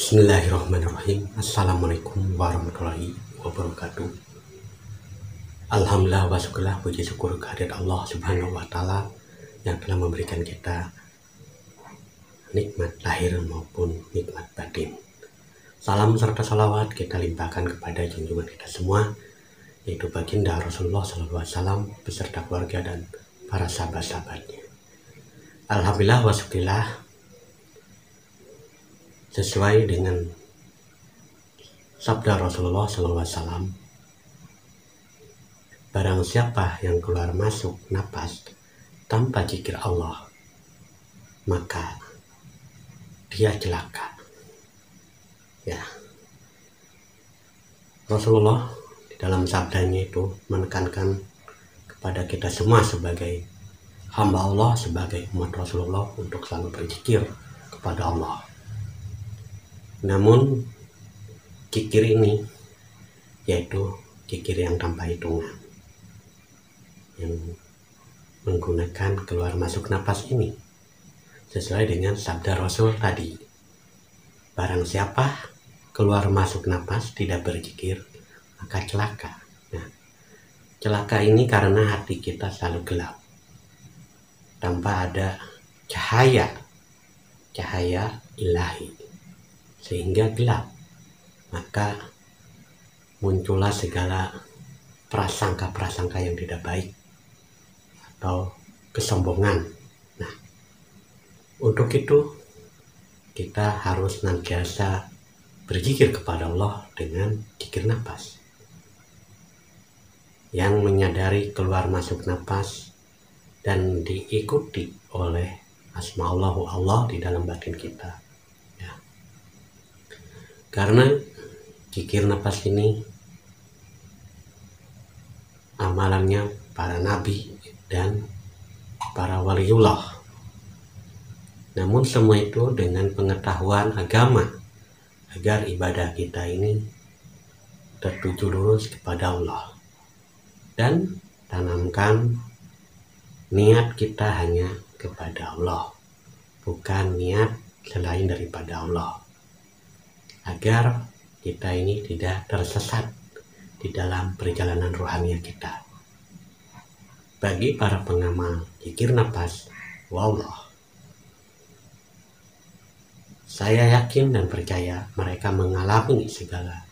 Bismillahirrahmanirrahim. Assalamualaikum warahmatullahi wabarakatuh. Alhamdulillah wa syukurlah, puji syukur kehadirat Allah Subhanahu wa Ta'ala yang telah memberikan kita nikmat lahir maupun nikmat batin. Salam serta salawat kita limpahkan kepada junjungan kita semua, yaitu baginda Rasulullah SAW beserta keluarga dan para sahabat-sahabatnya. Alhamdulillah wa syukurlah, sesuai dengan sabda Rasulullah SAW, barang siapa yang keluar masuk napas tanpa zikir Allah, maka dia celaka. Ya, Rasulullah di dalam sabdanya itu menekankan kepada kita semua sebagai hamba Allah, sebagai umat Rasulullah, untuk selalu berzikir kepada Allah. Namun zikir ini yaitu zikir yang tanpa hitungan, yang menggunakan keluar masuk napas ini sesuai dengan sabda Rasul tadi. Barang siapa keluar masuk napas tidak berzikir, maka celaka. Nah, celaka ini karena hati kita selalu gelap, tanpa ada cahaya ilahi, sehingga gelap, maka muncullah segala prasangka-prasangka yang tidak baik atau kesombongan. Nah, untuk itu kita harus senantiasa berzikir kepada Allah dengan zikir nafas, yang menyadari keluar masuk nafas dan diikuti oleh asma'ullahu Allah di dalam batin kita. Karena zikir nafas ini amalannya para nabi dan para waliullah. Namun semua itu dengan pengetahuan agama, agar ibadah kita ini tertuju lurus kepada Allah. Dan tanamkan niat kita hanya kepada Allah, bukan niat selain daripada Allah, agar kita ini tidak tersesat di dalam perjalanan rohani kita. Bagi para pengamal zikir nafas, wallah, saya yakin dan percaya mereka mengalami segala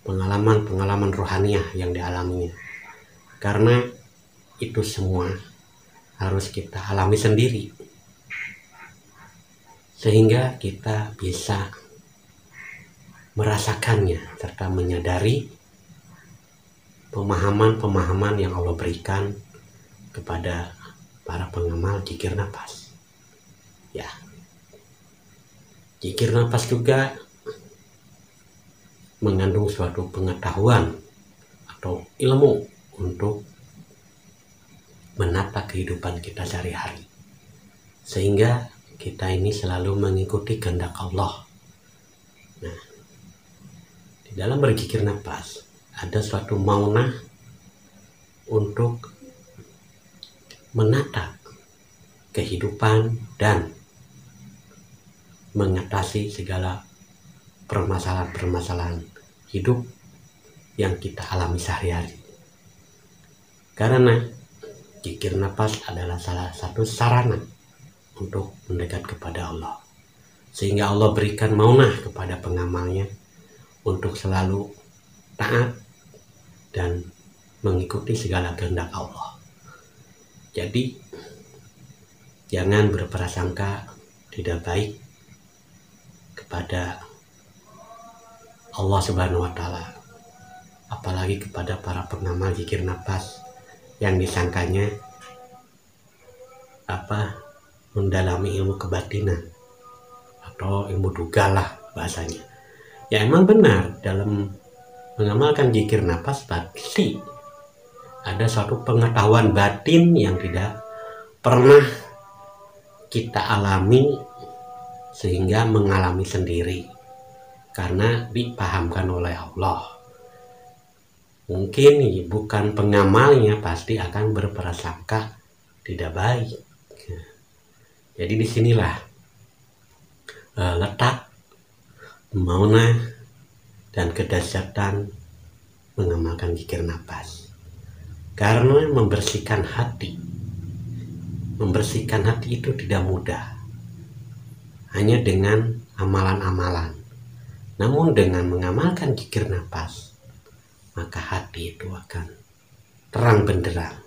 pengalaman rohaniah yang dialaminya. Karena itu semua harus kita alami sendiri, sehingga kita bisa merasakannya serta menyadari pemahaman-pemahaman yang Allah berikan kepada para pengamal zikir nafas. Ya, zikir nafas juga mengandung suatu pengetahuan atau ilmu untuk menata kehidupan kita sehari-hari, sehingga kita ini selalu mengikuti kehendak Allah. Nah, dalam berzikir nafas ada suatu maunah untuk menata kehidupan dan mengatasi segala permasalahan-permasalahan hidup yang kita alami sehari-hari. Karena zikir nafas adalah salah satu sarana untuk mendekat kepada Allah, sehingga Allah berikan maunah kepada pengamalnya untuk selalu taat dan mengikuti segala kehendak Allah. Jadi jangan berprasangka tidak baik kepada Allah Subhanahu wa Ta'ala, apalagi kepada para pengamal zikir nafas yang disangkanya mendalami ilmu kebatinan atau ilmu duga lah bahasanya. Ya, emang benar, dalam mengamalkan zikir nafas pasti ada suatu pengetahuan batin yang tidak pernah kita alami, sehingga mengalami sendiri karena dipahamkan oleh Allah. Mungkin bukan pengamalnya pasti akan berprasangka tidak baik. Jadi disinilah letak mauna dan kedahsyatan mengamalkan zikir nafas. Karena membersihkan hati itu tidak mudah hanya dengan amalan-amalan. Namun dengan mengamalkan zikir nafas, maka hati itu akan terang benderang,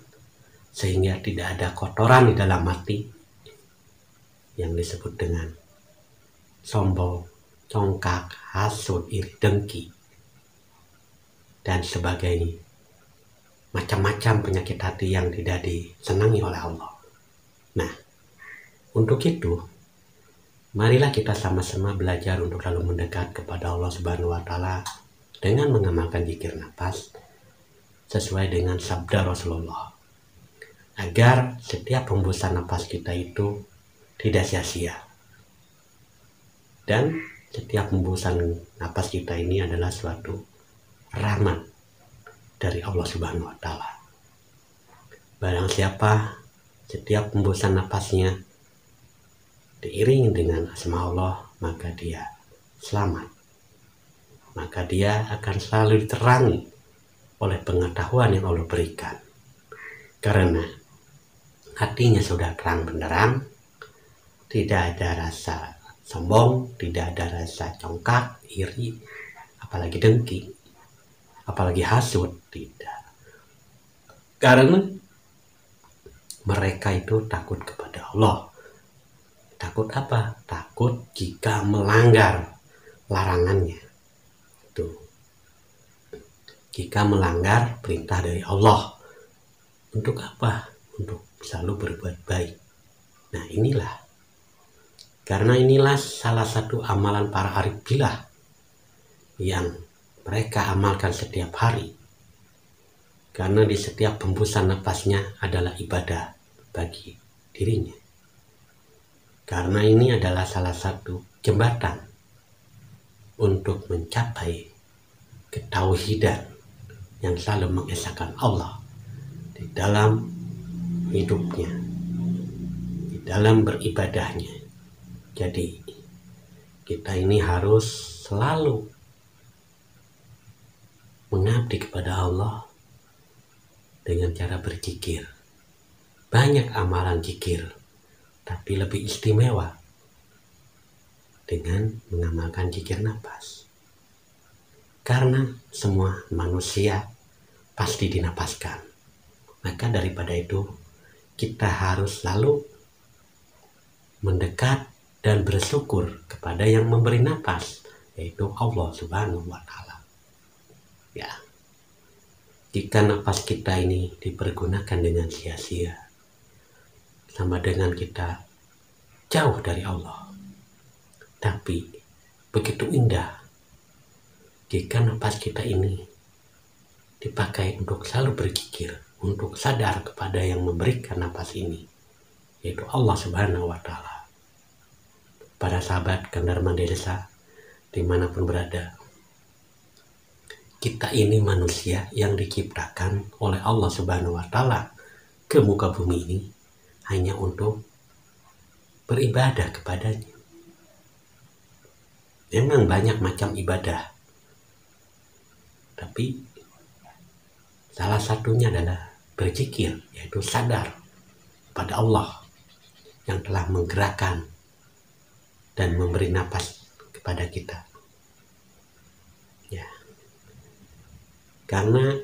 sehingga tidak ada kotoran di dalam hati yang disebut dengan sombong, congkak, hasut, iri, dengki, dan sebagainya. Macam-macam penyakit hati yang tidak disenangi oleh Allah. Nah, untuk itu, marilah kita sama-sama belajar untuk lalu mendekat kepada Allah Subhanahu wa Ta'ala dengan mengamalkan zikir nafas sesuai dengan sabda Rasulullah, agar setiap hembusan nafas kita itu tidak sia-sia. Dan setiap hembusan nafas kita ini adalah suatu rahmat dari Allah Subhanahu wa Ta'ala. Barang siapa setiap hembusan nafasnya diiringi dengan asma Allah, maka dia selamat. Maka dia akan selalu diterangi oleh pengetahuan yang Allah berikan. Karena hatinya sudah terang benderang, tidak ada rasa sombong, tidak ada rasa congkak, iri, apalagi dengki, apalagi hasut, tidak. Karena mereka itu takut kepada Allah. Takut apa? Takut jika melanggar larangannya. Tuh. Jika melanggar perintah dari Allah. Untuk apa? Untuk selalu berbuat baik. Nah, inilah. Karena inilah salah satu amalan para arif billah yang mereka amalkan setiap hari. Karena di setiap hembusan nafasnya adalah ibadah bagi dirinya. Karena ini adalah salah satu jembatan untuk mencapai ketauhidan yang selalu mengesahkan Allah di dalam hidupnya, di dalam beribadahnya. Jadi kita ini harus selalu mengabdi kepada Allah dengan cara berzikir. Banyak amalan zikir, tapi lebih istimewa dengan mengamalkan zikir nafas. Karena semua manusia pasti dinapaskan. Maka daripada itu kita harus selalu mendekat dan bersyukur kepada yang memberi nafas, yaitu Allah Subhanahu wa Ta'ala. Ya. Jika nafas kita ini dipergunakan dengan sia-sia, sama dengan kita jauh dari Allah. Tapi begitu indah jika nafas kita ini dipakai untuk selalu berzikir, untuk sadar kepada yang memberikan nafas ini, yaitu Allah Subhanahu wa Ta'ala. Para sahabat Kang-Darman Desa dimanapun berada, kita ini manusia yang diciptakan oleh Allah Subhanahu wa Ta'ala ke muka bumi ini hanya untuk beribadah kepadanya. Memang banyak macam ibadah, tapi salah satunya adalah berzikir, yaitu sadar pada Allah yang telah menggerakkan dan memberi nafas kepada kita. Ya. Karena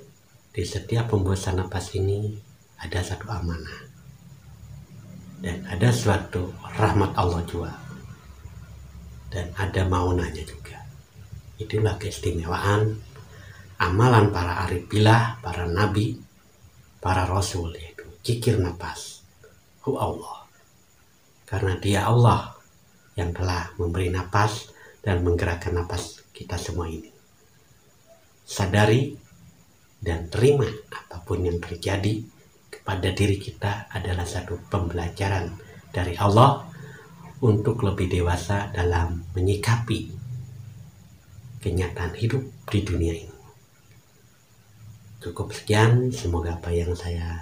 di setiap hembusan nafas ini ada satu amanah dan ada suatu rahmat Allah juga, dan ada maunanya juga. Itulah keistimewaan amalan para arif billah, para nabi, para rasul, yaitu zikir nafas. Hu Allah. Karena dia Allah yang telah memberi nafas dan menggerakkan nafas kita semua ini. Sadari dan terima apapun yang terjadi pada diri kita adalah satu pembelajaran dari Allah untuk lebih dewasa dalam menyikapi kenyataan hidup di dunia ini. Cukup sekian, semoga apa yang saya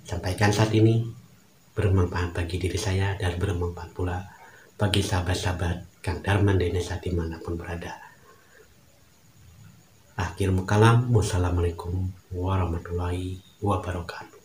sampaikan saat ini bermanfaat bagi diri saya dan bermanfaat pula bagi sahabat-sahabat Kang Darman Denesa dimanapun berada. Akhir kalam, wassalamualaikum warahmatullahi wabarakatuh.